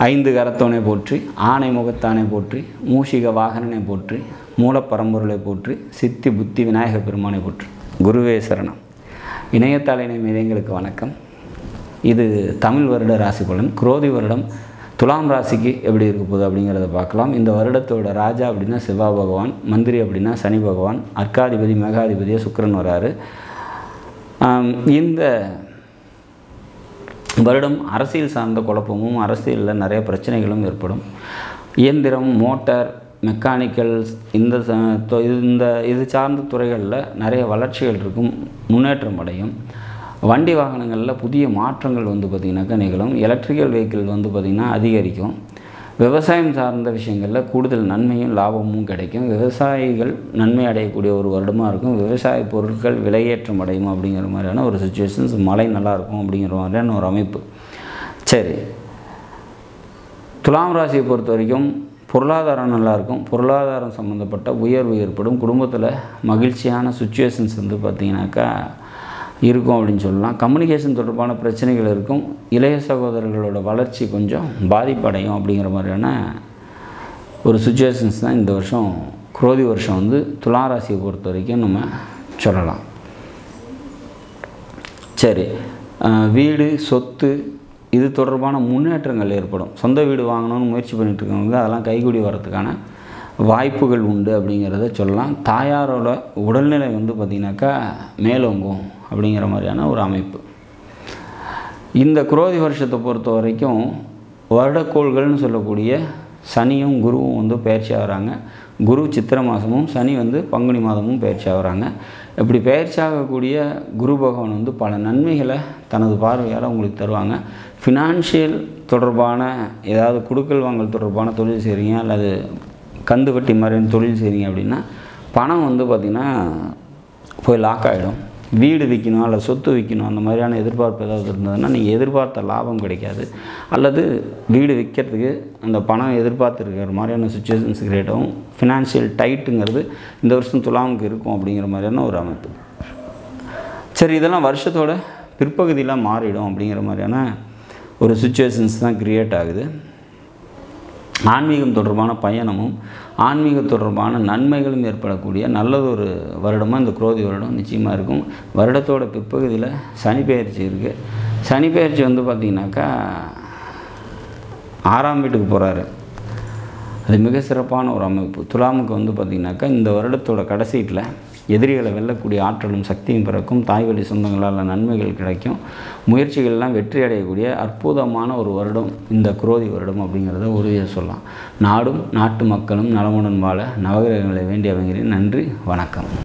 ஐந்து கரத்தவனை போற்றி, ஆனை முகத்தானை போற்றி, மூஷிக வாகனனை போற்றி, மூலப்பரம்பொருளை போற்றி, சித்தி புத்தி விநாயக பெருமானை போற்றி. குருவே சரணம். இணையத்தாளினை மீதங்களுக்கு வணக்கம். இது தமிழ் வருட ராசி பலன். குரோதி வருடம் துலாம் ராசிக்கு எப்படி இருக்க போகுது அப்படிங்கிறத பார்க்கலாம். இந்த வருடத்தோட ராஜா அப்படின்னா செவ்வாய் பகவான், மந்திரி அப்படின்னா சனி பகவான், அர்க்காதிபதி மேகாதிபதியாக சுக்கிரன் வராரு. இந்த வருடம் அரசியல் சார்ந்த குழப்பமும் அரசியலில் நிறைய பிரச்சனைகளும் ஏற்படும். இயந்திரம், மோட்டார், மெக்கானிக்கல்ஸ் இது சார்ந்த துறைகளில் நிறைய வளர்ச்சிகள் இருக்கும், முன்னேற்றம் அடையும். வண்டி வாகனங்களில் புதிய மாற்றங்கள் பார்த்திங்கனாக்கா நிகழும். எலக்ட்ரிக்கல் வெஹிக்கிள் பார்த்திங்கன்னா அதிகரிக்கும். விவசாயம் சார்ந்த விஷயங்களில் கூடுதல் நன்மையும் லாபமும் கிடைக்கும். விவசாயிகள் நன்மை அடையக்கூடிய ஒரு வருடமாக இருக்கும். விவசாய பொருட்கள் விலையேற்றம் அடையும் அப்படிங்கிற மாதிரியான ஒரு சுச்சுவேஷன்ஸ். மழை நல்லாயிருக்கும் அப்படிங்கிற மாதிரியான ஒரு அமைப்பு. சரி, துலாம் ராசியை பொறுத்த வரைக்கும் பொருளாதாரம் நல்லாயிருக்கும். பொருளாதாரம் சம்மந்தப்பட்ட உயர்வு ஏற்படும். குடும்பத்தில் மகிழ்ச்சியான சுச்சுவேஷன்ஸ் பார்த்திங்கனாக்கா இருக்கும் அப்படின்னு சொல்லலாம். கம்யூனிகேஷன் தொடர்பான பிரச்சனைகள் இருக்கும். இளைய சகோதரர்களோட வளர்ச்சி கொஞ்சம் பாதிப்படையும் அப்படிங்கிற மாதிரியான ஒரு சுச்சுவேஷன்ஸ் தான் இந்த வருஷம் குரோதி வருஷம் துலா ராசியை பொறுத்த வரைக்கும் நம்ம சொல்லலாம். சரி, வீடு, சொத்து இது தொடர்பான முன்னேற்றங்கள் ஏற்படும். சொந்த வீடு வாங்கணும்னு முயற்சி பண்ணிகிட்டு இருக்கவங்க அதெல்லாம் கைகூடி வரதுக்கான வாய்ப்புகள் உண்டு அப்படிங்கிறத சொல்லலாம். தாயாரோட உடல்நிலை பார்த்திங்கனாக்கா மேலோங்கும் அப்படிங்கிற மாதிரியான ஒரு அமைப்பு. இந்த குரோதி வருஷத்தை பொறுத்த வரைக்கும் வருடக்கோள்கள்னு சொல்லக்கூடிய சனியும் குருவும் பயிற்சி ஆகிறாங்க. குரு சித்திரை மாதமும் சனி பங்குனி மாதமும் பயிற்சி ஆகிறாங்க. இப்படி பயிற்சி ஆகக்கூடிய குரு பகவான் பல நன்மைகளை தனது பார்வையால் உங்களுக்கு தருவாங்க. ஃபினான்ஷியல் தொடர்பான ஏதாவது கொடுக்கல் வாங்கல் தொடர்பான தொழில் செய்கிறீங்க, அல்லது கந்து வட்டி மாதிரியான தொழில் செய்கிறீங்க அப்படின்னா பணம் பார்த்திங்கன்னா போய் லாக் ஆகிடும். வீடு விற்கணும் அல்லது சொத்து விற்கணும் அந்த மாதிரியான எதிர்பார்ப்பு ஏதாவது இருந்ததுன்னா நீங்கள் எதிர்பார்த்த லாபம் கிடைக்காது. அல்லது வீடு விற்கிறதுக்கு அந்த பணம் எதிர்பார்த்துருக்கிற மாதிரியான சுச்சுவேஷன்ஸ் கிரியேட் ஆகும். ஃபினான்ஷியல் டைட்டுங்கிறது இந்த வருஷம் துலாமுக்கு இருக்கும் அப்படிங்கிற மாதிரியான ஒரு அமைப்பு. சரி, இதெல்லாம் வருஷத்தோட பிற்பகுதியெலாம் மாறிடும் அப்படிங்கிற மாதிரியான ஒரு சுச்சுவேஷன்ஸ் தான் கிரியேட் ஆகுது. ஆன்மீகம் தொடர்பான பயணமும் ஆன்மீக தொடர்பான நன்மைகளும் ஏற்படக்கூடிய நல்லதொரு வருடமாக இந்த குரோதி வருடம் நிச்சயமாக இருக்கும். வருடத்தோட பிற்பகுதியில் சனி பெயர்ச்சி இருக்குது. சனி பெயர்ச்சி பார்த்திங்கனாக்கா 6ஆம் வீட்டுக்கு போகிறாரு. அது மிக சிறப்பான ஒரு அமைப்பு. துலாமுக்கு பார்த்திங்கனாக்கா இந்த வருடத்தோட கடைசீட்டில் எதிரிகளை வெல்லக்கூடிய ஆற்றலும் சக்தியும் பிறக்கும். தாய்வழி சொந்தங்களால் நன்மைகள் கிடைக்கும். முயற்சிகள்லாம் வெற்றி அடையக்கூடிய அற்புதமான ஒரு வருடம் இந்த குரோதி வருடம் அப்படிங்கிறத உறுதியாக சொல்லலாம். நாடும் நாட்டு மக்களும் நலமுடன் வாழ நவகிரகங்களை வேண்டி அமைகிறேன். நன்றி, வணக்கம்.